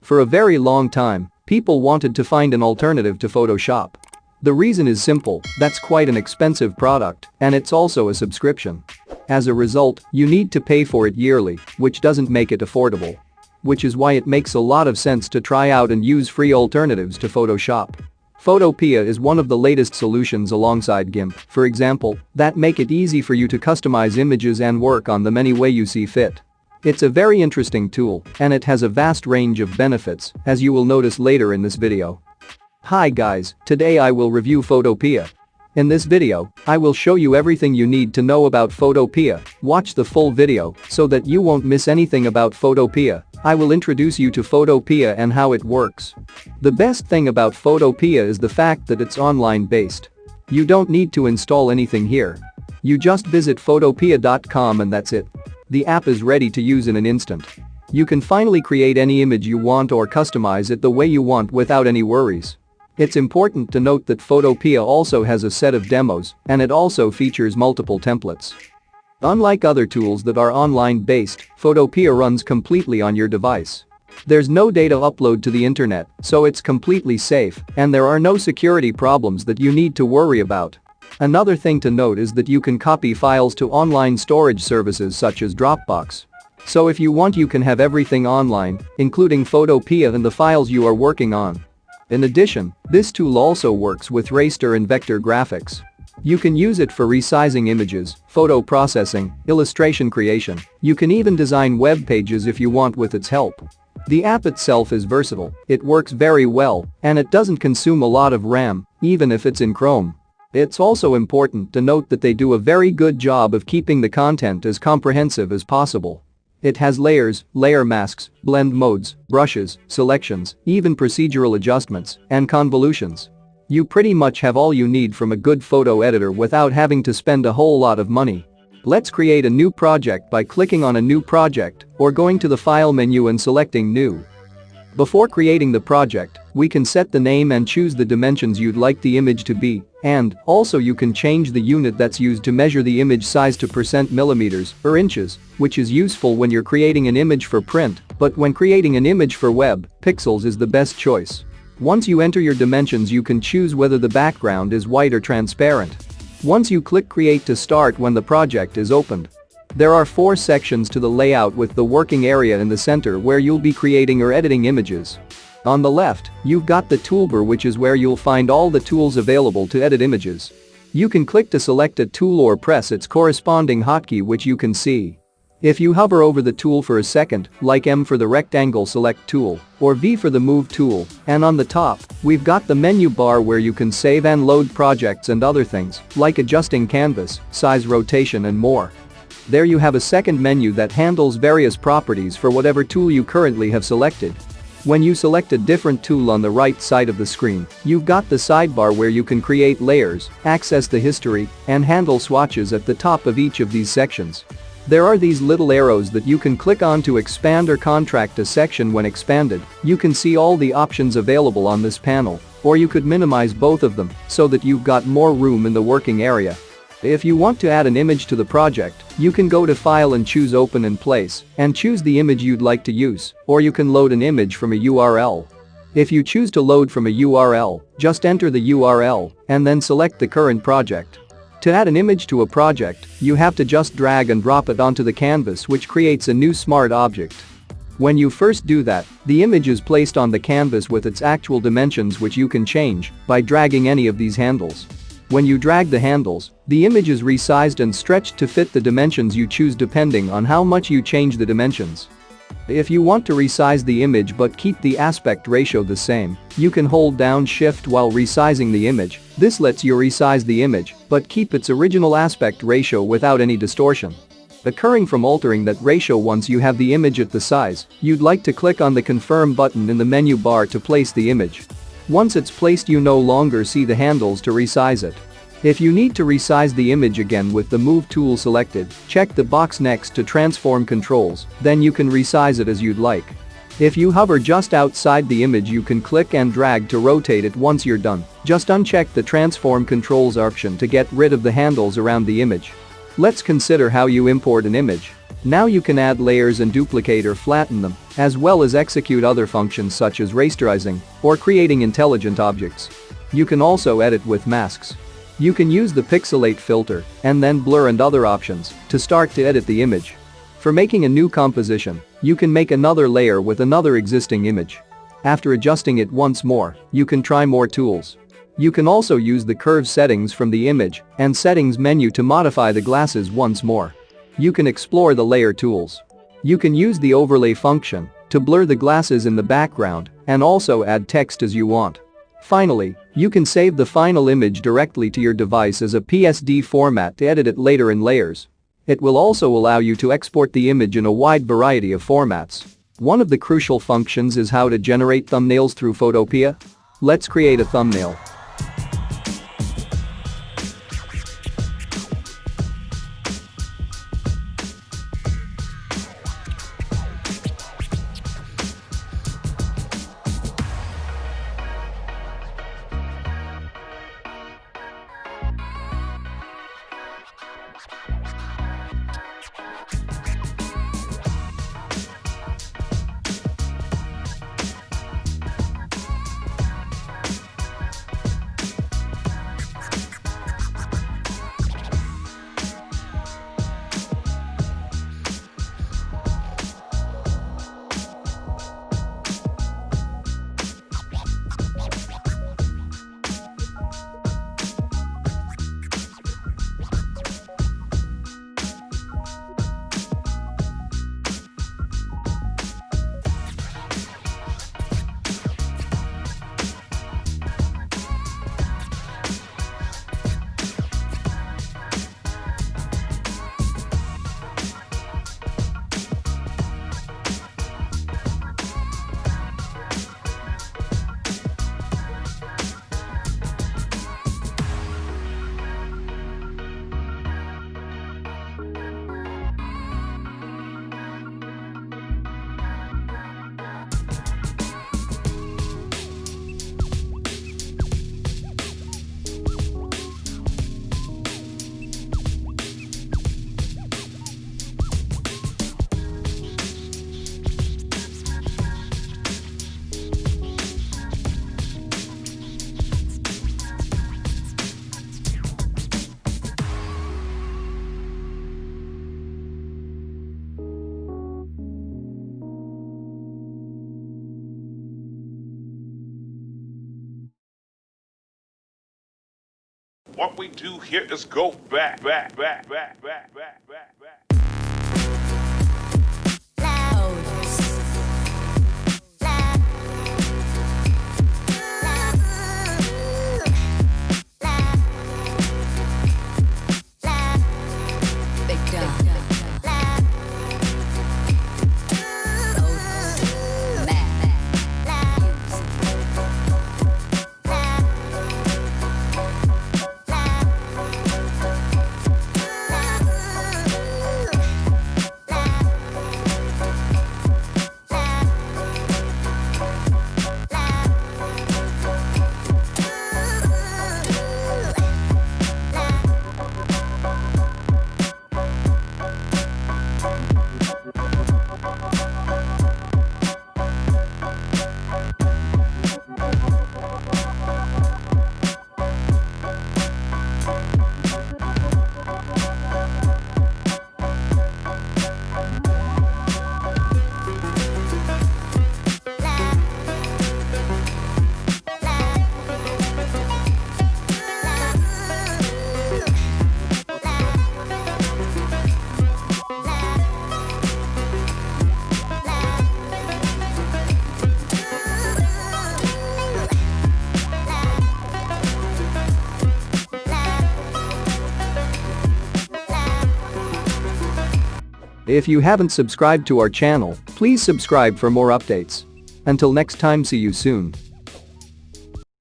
For a very long time, people wanted to find an alternative to Photoshop. The reason is simple, that's quite an expensive product, and it's also a subscription. As a result, you need to pay for it yearly, which doesn't make it affordable. Which is why it makes a lot of sense to try out and use free alternatives to Photoshop. Photopea is one of the latest solutions alongside GIMP, for example, that make it easy for you to customize images and work on them any way you see fit. It's a very interesting tool, and it has a vast range of benefits, as you will notice later in this video. Hi guys, today I will review Photopea. In this video, I will show you everything you need to know about Photopea. Watch the full video so that you won't miss anything about Photopea. I will introduce you to Photopea and how it works. The best thing about Photopea is the fact that it's online based. You don't need to install anything here. You just visit photopea.com and that's it. The app is ready to use in an instant. You can finally create any image you want or customize it the way you want without any worries. It's important to note that Photopea also has a set of demos, and it also features multiple templates. Unlike other tools that are online-based, Photopea runs completely on your device. There's no data upload to the internet, so it's completely safe, and there are no security problems that you need to worry about. Another thing to note is that you can copy files to online storage services such as Dropbox. So if you want, you can have everything online, including Photopea and the files you are working on. In addition, this tool also works with raster and vector graphics. You can use it for resizing images, photo processing, illustration creation. You can even design web pages if you want with its help. The app itself is versatile, it works very well, and it doesn't consume a lot of RAM, even if it's in Chrome. It's also important to note that they do a very good job of keeping the content as comprehensive as possible. It has layers, layer masks, blend modes, brushes, selections, even procedural adjustments, and convolutions. You pretty much have all you need from a good photo editor without having to spend a whole lot of money. Let's create a new project by clicking on a new project or going to the file menu and selecting new. Before creating the project, we can set the name and choose the dimensions you'd like the image to be, and also you can change the unit that's used to measure the image size to millimeters or inches, which is useful when you're creating an image for print, but when creating an image for web, pixels is the best choice. Once you enter your dimensions, you can choose whether the background is white or transparent. Once you click Create to start when the project is opened. There are 4 sections to the layout with the working area in the center where you'll be creating or editing images. On the left, you've got the toolbar, which is where you'll find all the tools available to edit images. You can click to select a tool or press its corresponding hotkey, which you can see. If you hover over the tool for a second, like M for the rectangle select tool, or V for the move tool, and on the top, we've got the menu bar where you can save and load projects and other things, like adjusting canvas, size, rotation and more. There you have a second menu that handles various properties for whatever tool you currently have selected. When you select a different tool on the right side of the screen, you've got the sidebar where you can create layers, access the history, and handle swatches at the top of each of these sections. There are these little arrows that you can click on to expand or contract a section. When expanded, you can see all the options available on this panel, or you could minimize both of them so that you've got more room in the working area. If you want to add an image to the project, you can go to File and choose Open in Place and choose the image you'd like to use, or you can load an image from a URL. If you choose to load from a URL, just enter the URL and then select the current project. To add an image to a project, you have to just drag and drop it onto the canvas, which creates a new smart object. When you first do that, the image is placed on the canvas with its actual dimensions, which you can change by dragging any of these handles. When you drag the handles, the image is resized and stretched to fit the dimensions you choose depending on how much you change the dimensions. If you want to resize the image but keep the aspect ratio the same, you can hold down Shift while resizing the image. This lets you resize the image but keep its original aspect ratio without any distortion occurring from altering that ratio. Once you have the image at the size you'd like to, click on the Confirm button in the menu bar to place the image. Once it's placed, you no longer see the handles to resize it. If you need to resize the image again with the Move tool selected, check the box next to Transform Controls, then you can resize it as you'd like. If you hover just outside the image, you can click and drag to rotate it. Once you're done, just uncheck the Transform Controls option to get rid of the handles around the image. Let's consider how you import an image. Now you can add layers and duplicate or flatten them, as well as execute other functions such as rasterizing or creating intelligent objects. You can also edit with masks. You can use the pixelate filter and then blur and other options to start to edit the image. For making a new composition, you can make another layer with another existing image. After adjusting it once more, you can try more tools. You can also use the curve settings from the image and settings menu to modify the glasses once more. You can explore the layer tools. You can use the overlay function to blur the glasses in the background and also add text as you want. Finally, you can save the final image directly to your device as a PSD format to edit it later in layers. It will also allow you to export the image in a wide variety of formats. One of the crucial functions is how to generate thumbnails through Photopea. Let's create a thumbnail. What we do here is go back. If you haven't subscribed to our channel, please subscribe for more updates. Until next time, see you soon.